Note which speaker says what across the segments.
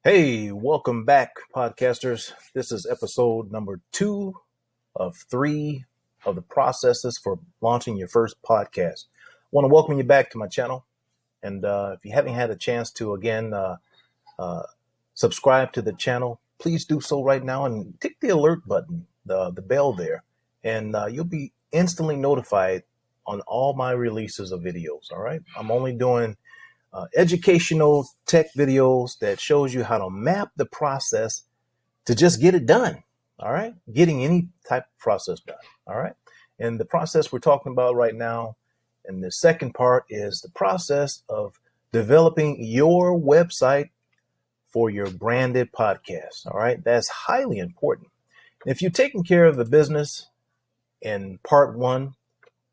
Speaker 1: Hey, welcome back, podcasters. This is episode number 2 of 3 of the processes for launching your first podcast. I want to welcome you back to my channel. And if you haven't had a chance to, again, subscribe to the channel, please do so right now and tick the alert button, the bell there, and you'll be instantly notified on all my releases of videos. All right. I'm only doing educational tech videos that shows you how to map the process to just get it done. All right. Getting any type of process done. All right. And the process we're talking about right now, and the second part is the process of developing your website for your branded podcast. All right. That's highly important. If you've taken care of the business in part 1,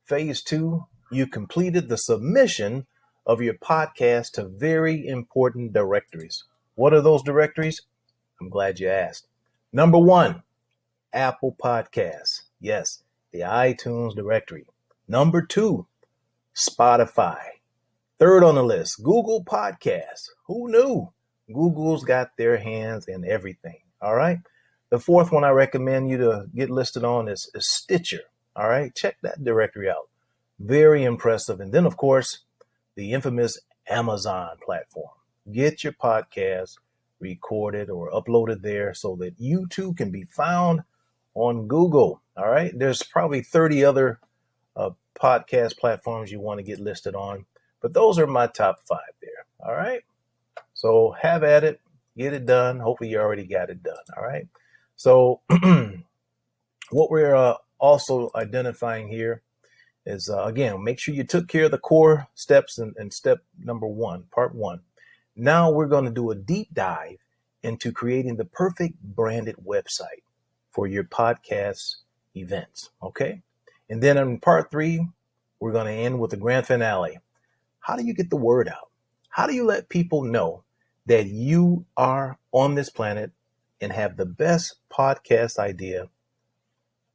Speaker 1: phase 2, you completed the submission of your podcast to very important directories. What are those directories? I'm glad you asked. Number 1, Apple Podcasts. Yes, the iTunes directory. Number 2, Spotify. Third on the list, Google Podcasts. Who knew? Google's got their hands in everything. All right. The fourth one I recommend you to get listed on is Stitcher. All right. Check that directory out. Very impressive. And then, of course, the infamous Amazon platform. Get your podcast recorded or uploaded there so that you too can be found on Google. All right. There's probably 30 other podcast platforms you want to get listed on, but those are my top 5 there. All right. So have at it. Get it done. Hopefully you already got it done. All right. So what we're also identifying here is, again, make sure you took care of the core steps in step number 1, part 1. Now we're going to do a deep dive into creating the perfect branded website for your podcast events. Okay. And then in part 3, we're going to end with the grand finale. How do you get the word out? How do you let people know that you are on this planet and have the best podcast idea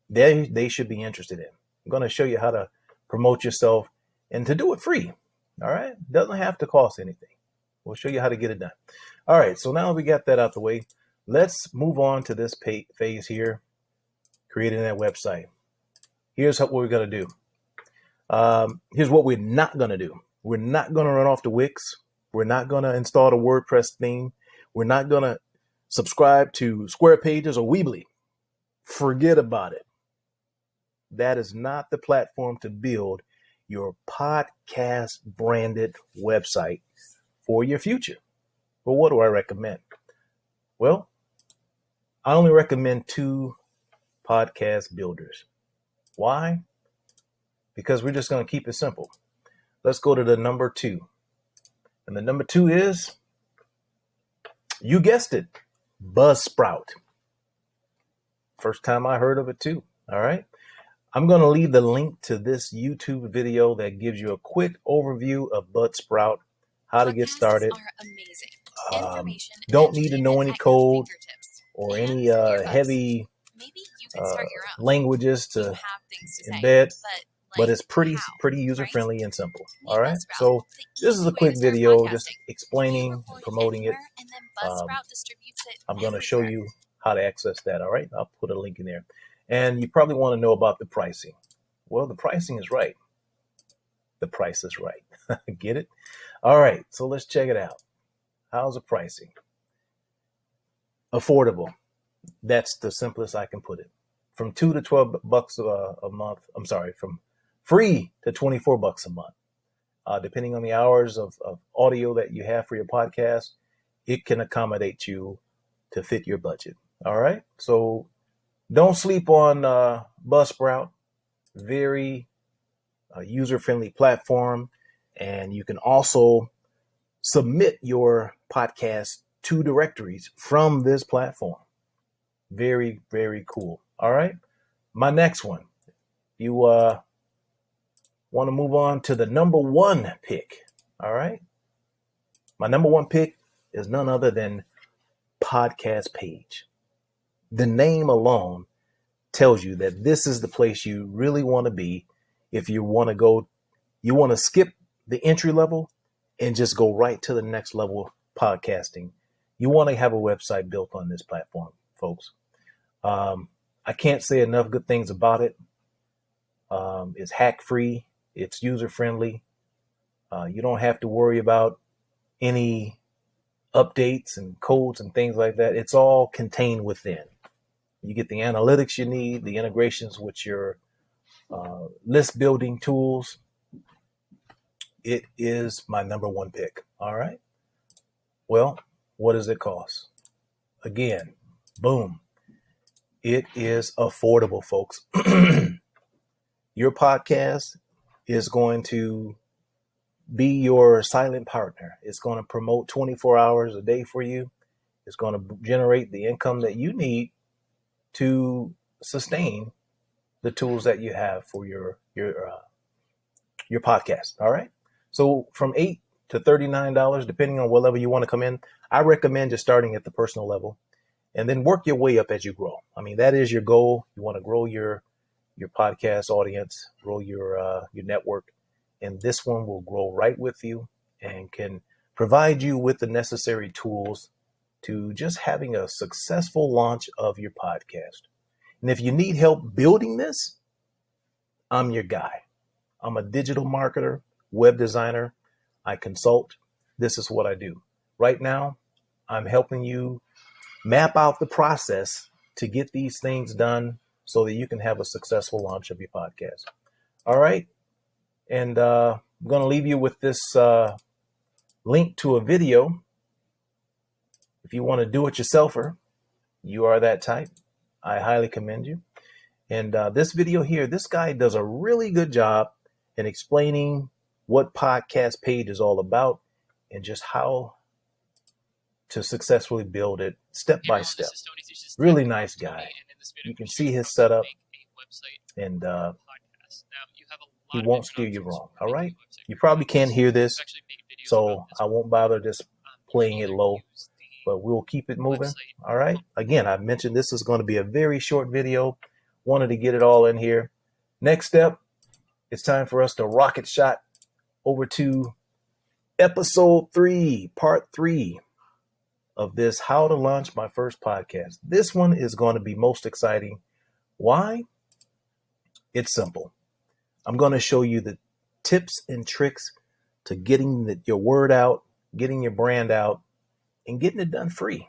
Speaker 1: they should be interested in? I'm going to show you how to promote yourself and to do it free. All right. Doesn't have to cost anything. We'll show you how to get it done. All right. So now we got that out the way. Let's move on to this phase here, creating that website. Here's what we're going to do. Here's what we're not going to do. We're not going to run off the Wix. We're not going to install the WordPress theme. We're not going to subscribe to Square Pages or Weebly. Forget about it. That is not the platform to build your podcast branded website for your future. But what do I recommend? Well, I only recommend 2 podcast builders. Why? Because we're just going to keep it simple. Let's go to the number 2. And the number 2 is, you guessed it, Buzzsprout. First time I heard of it too. All right. I'm going to leave the link to this YouTube video that gives you a quick overview of Buzzsprout, how to get started. Don't need to know any code or any heavy languages to embed, but it's pretty user-friendly and simple. All right. So this is a quick video just explaining and promoting it. I'm going to show you how to access that. All right. I'll put a link in there. And you probably want to know about the pricing. Well, the pricing is right. The price is right. Get it? All right. So let's check it out. How's the pricing? Affordable. That's the simplest I can put it. From $2 to $12 a month. I'm sorry, from free to $24 a month. Depending on the hours of audio that you have for your podcast, it can accommodate you to fit your budget. All right. So don't sleep on Buzzsprout. Very user-friendly platform. And you can also submit your podcast to directories from this platform. Very, very cool. All right. My next one. You want to move on to the number 1 pick. All right. My number 1 pick is none other than Podcast Page. The name alone tells you that this is the place you really want to be if you want to skip the entry level and just go right to the next level podcasting. You want to have a website built on this platform, folks. I can't say enough good things about it. It's hack free. It's user friendly. You don't have to worry about any updates and codes and things like that. It's all contained within. You get the analytics you need, the integrations with your list building tools. It is my number one pick. All right. Well, what does it cost? Again, boom. It is affordable, folks. Your podcast is going to be your silent partner. It's going to promote 24 hours a day for you. It's going to generate the income that you need to sustain the tools that you have for your podcast. All right. So from $8 to $39, depending on what level you want to come in, I recommend just starting at the personal level and then work your way up as you grow. I mean, that is your goal. You want to grow your podcast audience, grow your network, and this one will grow right with you and can provide you with the necessary tools to just having a successful launch of your podcast. And if you need help building this, I'm your guy. I'm a digital marketer, web designer. I consult. This is what I do. Right now, I'm helping you map out the process to get these things done so that you can have a successful launch of your podcast. All right. And I'm going to leave you with this link to a video. If you want to do it yourselfer, you are that type, I highly commend you. And this video here, this guy does a really good job in explaining what podcast page is all about and just how to successfully build it step by step. Really nice guy. You can see his setup, and he won't steer you wrong. All right. You probably can't hear this, so I won't bother just playing it low, but we'll keep it moving. All right. Again, I mentioned this is going to be a very short video. Wanted to get it all in here. Next step, it's time for us to rocket shot over to episode 3, part 3 of this How to Launch My First Podcast. This one is going to be most exciting. Why? It's simple. I'm going to show you the tips and tricks to getting your word out, getting your brand out, and getting it done free.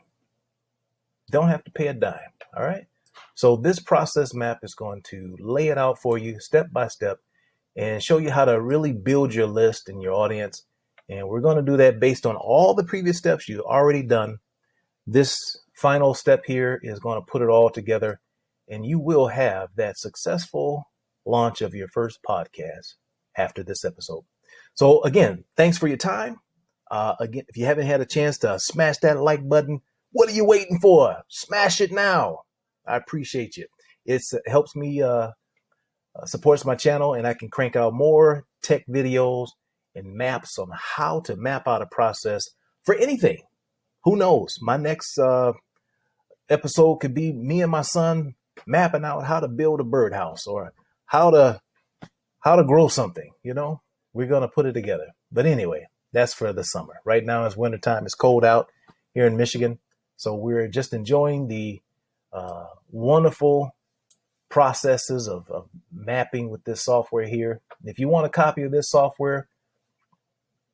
Speaker 1: Don't have to pay a dime. All right. So this process map is going to lay it out for you step by step and show you how to really build your list and your audience. And we're going to do that based on all the previous steps you've already done. This final step here is going to put it all together, and you will have that successful launch of your first podcast after this episode. So again, thanks for your time. Again, if you haven't had a chance to smash that like button, what are you waiting for? Smash it now. I appreciate you. It helps me, supports my channel, and I can crank out more tech videos and maps on how to map out a process for anything. Who knows? My next episode could be me and my son mapping out how to build a birdhouse or how to grow something. You know, we're going to put it together. But anyway, that's for the summer. Right now it's wintertime. It's cold out here in Michigan. So we're just enjoying the wonderful processes of mapping with this software here. If you want a copy of this software,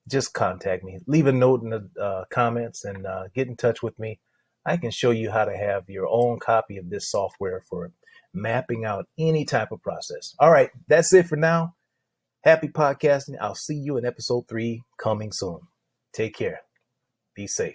Speaker 1: just contact me. Leave a note in the comments and get in touch with me. I can show you how to have your own copy of this software for mapping out any type of process. All right, that's it for now. Happy podcasting. I'll see you in episode 3 coming soon. Take care. Be safe.